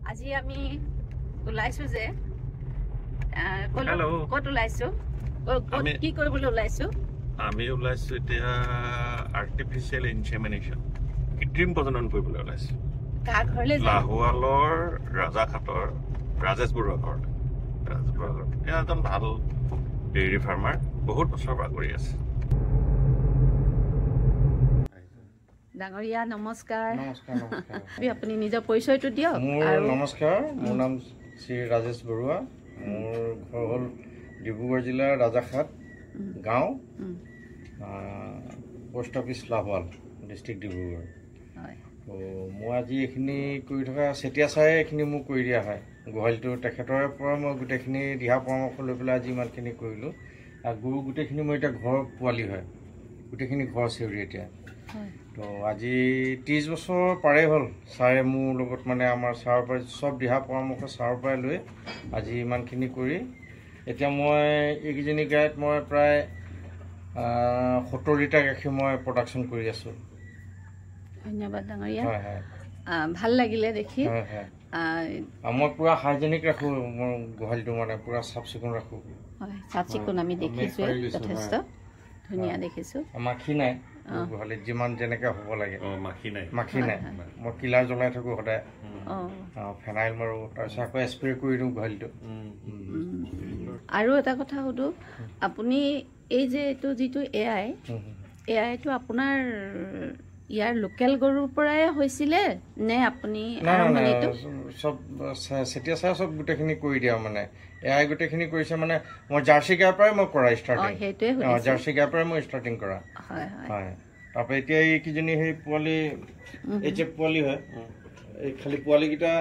আজি আমি ওলাইছো যে কত ওলাইছো কি কৰিবলৈ ওলাইছো আমি ওলাইছো এতিয়া আৰ্টিফিচিয়েল ইনসেমিনেশন কৃত্ৰিম প্ৰজনন কৰিবলৈ ওলাইছো কা ঘৰলে যাম লাহোৱালৰ ৰাজাঘাটৰ ৰাজেশ বৰুৱা ঘৰ এজন ভাল ডেইৰী ফাৰ্মাৰ বহুত বছৰ পৰা কৰি আছে ডাঙৰীয়া নমস্কাৰ আপুনি নিজৰ পৰিচয়টো দিয়ক নমস্কাৰ মোৰ নাম শ্ৰী ৰাজেশ বৰুৱা মোৰ ঘৰ হ'ল ডিব্ৰুগড় জিলাৰ ৰাজাঘাট গাঁও post office Lahowal district Dibrugarh তো মই আজি এইখিনি কৰি থকা চেতিয়া চাই এইখিনি মোক কৰি দিয়া হয় গোহালিটো তেখেতৰে পৰা মই গোটেইখিনি দিহা পৰামৰ্শ লৈ পেলাই আজি ইমানখিনি কৰিলোঁ আৰু গৰু গোটেইখিনি মই এতিয়া ঘৰ পোৱালি হয় গোটেইখিনি ঘৰ চেউৰি এতিয়া তো আজি 30 বছৰ পাৰে হ'ল ছাৰে মোৰ লগত মানে আমাৰ ছাৰৰ পৰা চব দিহা পৰামৰ্শ ছাৰৰ পৰাই লৈ আজি ইমানখিনি কৰি এতিয়া মই এইকেইজনী গাইত মই প্ৰায় 70 লিটাৰ গাখীৰ মই প্ৰডাকশ্যন কৰি আছোঁ ধন্যবাদ ডাঙৰীয়া ভাল লাগিলে দেখি মই পুৰা হাইজেনিক ৰাখোঁ মোৰ গোহালিটো মানে পুৰা চাফ চিকুণ ৰাখোঁ হয় চাফ চিকুণ আমি দেখিছোঁ যথেষ্ট ধুনীয়া দেখিছোঁ মাখি নাই গোহালিত যিমান যেনেকৈ হ'ব লাগে মাখি নাই মই কিলাৰ জ্বলাই থাকোঁ সদায় ফেনাইল মাৰোঁ তাৰপিছত আকৌ স্প্ৰে কৰি দিওঁ গোহালিটো আৰু এটা কথা সুধোঁ আপুনি এই যে এইটো যিটো এআইটো আপোনাৰ ইয়াৰ লোকেল গৰুৰ পৰাই হৈছিলে নে আপুনি চব চেতিয়া চাই চব গোটেইখিনি কৰি দিয়া মানে এআই গোটেইখিনি কৰিছে মানে মই জাৰ্চি গাইৰ পৰাই মই কৰা ষ্টাৰ্টিং জাৰ্চি গাইৰ পৰাই মই ষ্টাৰ্টিং কৰা হয় তাৰপৰা এতিয়া এইকেইজনী সেই পোৱালি এইচএফ পোৱালি হয় এই খালি পোৱালিকেইটা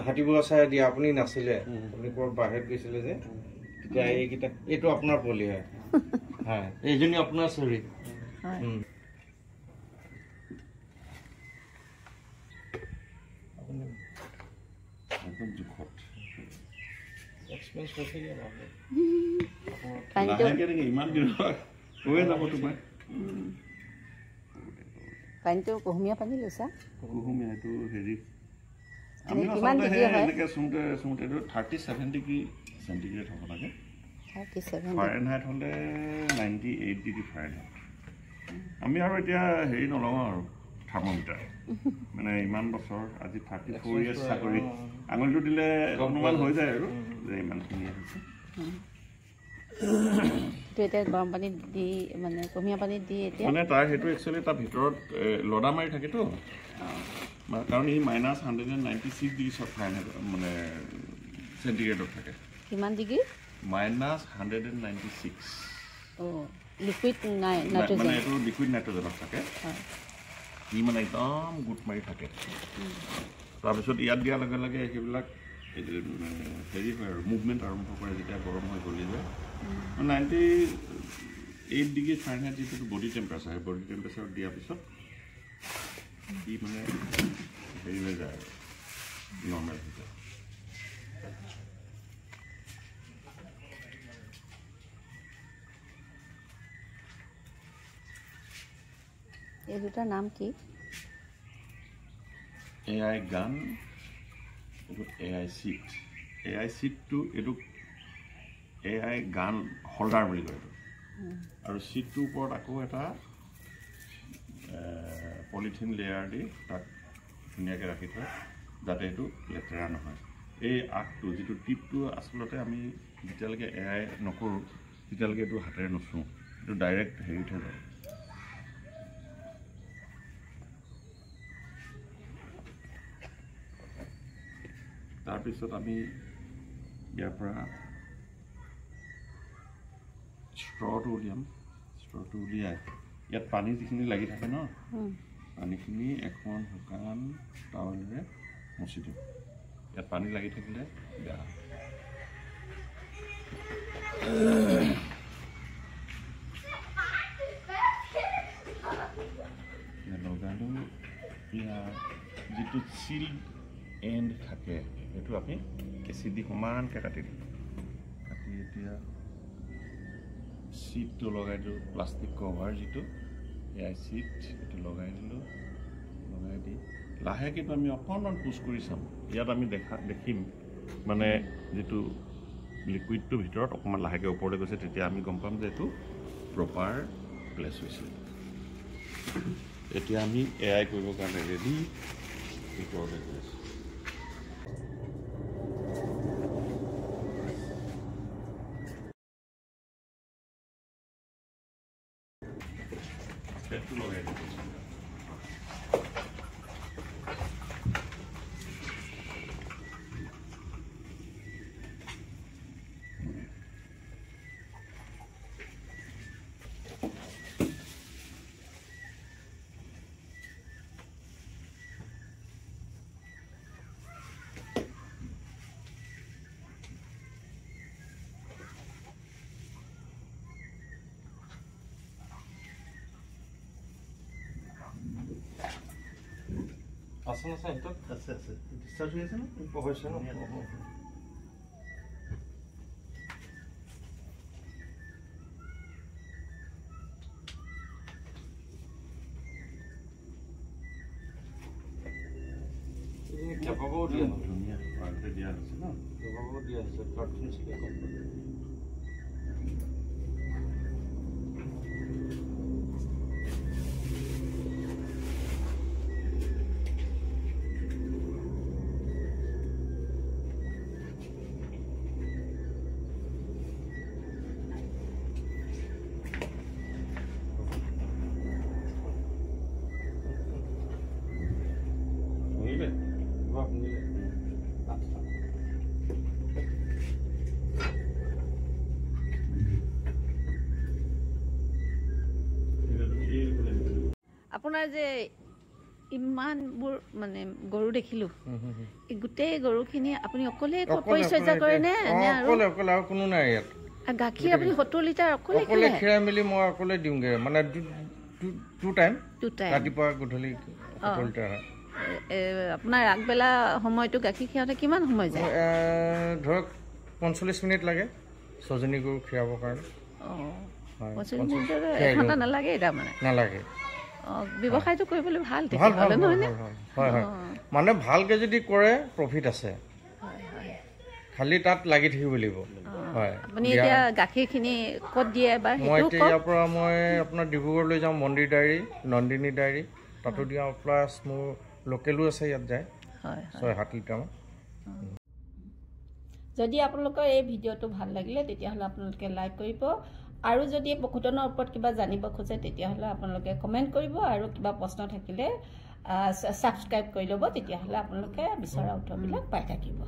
হাতীবোৱা চাই দিয়া আপুনি নাছিলে আপুনি ক'ৰবাত বাহিৰত গৈছিলে যে তেতিয়া এইকেইটা এইটো আপোনাৰ পোৱালি হয় হয় এইজনী আপোনাৰ চৰি পানীটো কুহুমীয়া পানী লৈছা কুহুমীয়া এইটো হেৰি আমি আচলতে এনেকৈ চুওঁতে 37 ডিগ্ৰী চেণ্টিগ্ৰেড হ'ব লাগে 37 ফাৰেনহাইট হ'লে 98 ডিগ্ৰী ফাৰেনহাইট আমি আৰু এতিয়া হেৰি নলওঁ আৰু থাৰ্মোমিটাৰ মানে ইমান বছৰ আজি 34 ইয়াৰ্ছ চাকৰি আঙুলিটো দিলে অনুমান হৈ যায় আৰু যে ইমানখিনি হৈছে এতিয়া গৰম পানীত দি মানে কুহুমীয়া পানীত দি এতিয়া মানে তাৰ সেইটো একচুৱেলি তাৰ ভিতৰত লডা মাৰি থাকেতো কাৰণ ই -196 ডিগ্ৰী ফাৰেনহাইট মানে চেণ্টিগ্ৰেডত থাকে কিমান ডিগ্ৰী -196 লিকুইড নাইট্ৰজেন মানে এইটো লিকুইড নাইট্ৰজেনত থাকে ই মানে একদম গোট মাৰি থাকে তাৰপিছত ইয়াত দিয়াৰ লগে লগে সেইবিলাক হেৰি হয় আৰু মুভমেণ্ট আৰম্ভ কৰে যেতিয়া গৰম হৈ গলি যায় 98 ডিগ্ৰী ফাৰেনহাইট যিটো বডি টেম্পাৰেচাৰ সেই বডি টেম্পাৰেচাৰত দিয়াৰ পিছত ই মানে হেৰি হৈ যায় আৰু নৰ্মেল হৈ যায় এই দুটাৰ নাম কি এআই গান এআই চিটটো এইটো এআই গান হোল্ডাৰ বুলি কয় এইটো আৰু চিটটোৰ ওপৰত আকৌ এটা পলিথিন লেয়াৰ দি তাক ধুনীয়াকৈ ৰাখি থয় যাতে এইটো লেতেৰা নহয় এই আগটো যিটো টিপটো আচলতে আমি যেতিয়ালৈকে এআই নকৰোঁ তেতিয়ালৈকে এইটো হাতেৰে নুচুওঁ এইটো ডাইৰেক্ট হেৰিতহে যায় তাৰপিছত আমি ইয়াৰ পৰা ষ্ট্ৰটো উলিয়াম ষ্ট্ৰটো উলিয়াই ইয়াত পানী যিখিনি লাগি থাকে ন পানীখিনি এখন শুকান টাৱেলেৰে মুচি দিম ইয়াত পানী লাগি থাকিলে বেয়া লগালোঁ ইয়াৰ যিটো চিল এণ্ড থাকে সেইটো আমি কেঁচি দি সমানকৈ কাটি দিম কাটি এতিয়া চিটটো লগাই দিলোঁ প্লাষ্টিক কভাৰ যিটো এআই চিট এইটো লগাই দিলোঁ লগাই দি লাহে কিন্তু আমি অকণমান পুছ কৰি চাম ইয়াত আমি দেখিম মানে যিটো লিকুইডটোৰ ভিতৰত অকণমান লাহেকৈ ওপৰলৈ গৈছে তেতিয়া আমি গম পাম যে এইটো প্ৰপাৰ প্লেচ হৈছে এতিয়া আমি AI কৰিবৰ কাৰণে ৰেডি ভিতৰলৈ গৈ আছোঁ পেটটো লগাই দিছোঁ আছে না স্যাৰ আছে ডিসচাৰ্জ হৈ আছে ন হৈছে ন কেপাবও দিয়া ধুনীয়া পাৰ্টে দিয়া হৈছে ন কেপাবও দিয়া হৈছে প্লাটফৰ্ম স্কে কম আপোনাৰ যে ইমানবোৰ মানে গৰু দেখিলো এই গোটেই গৰুখিনি আপুনি অকলে পৰিচৰ্যা কৰে নে অকলে অকলে আৰু কোনো নাই ইয়াত গাখীৰ আপুনি 70 লিটাৰ অকলে অকলে খিৰাই মেলি মই অকলে দিওঁগে মানে টু টাইম ৰাতিপুৱা গধূলি 70 লিটাৰ হয় আপোনাৰ আগবেলা সময়টো গাখীৰ খিৰাওঁতে কিমান সময় যায় ধৰক 45 মিনিট লাগে ছজনী গৰু খিৰাবৰ কাৰণে এঘণ্টা নালাগে তাৰমানে নালাগে ব্যৱসায়টো কৰিবলৈ ভাল হয় হয় মানে ভালকে যদি কৰে প্ৰফিট আছে খালি তাত লাগি থাকিব লাগিব হয় আপুনি এতিয়া গাখীৰখিনি ক'ত দিয়ে বা মই ইয়াৰ পৰা মই আপোনাৰ ডিব্ৰুগড়লৈ যাওঁ মন্দিৰ ডায়েৰী নন্দিনী ডায়েৰী তাতো দিওঁ প্লাছ মোৰ লোকেলো আছে ইয়াত যায় 6-7 লিটাৰমান যদি আপোনালোকৰ এই ভিডিঅ'টো ভাল লাগিলে তেতিয়াহ'লে আপোনালোকে লাইক কৰিব আৰু যদি পশুধনৰ ওপৰত কিবা জানিব খোজে তেতিয়াহ'লে আপোনালোকে কমেণ্ট কৰিব আৰু কিবা প্ৰশ্ন থাকিলে ছাবস্ক্ৰাইব কৰি ল'ব তেতিয়াহ'লে আপোনালোকে বিচৰা উত্তৰবিলাক পাই থাকিব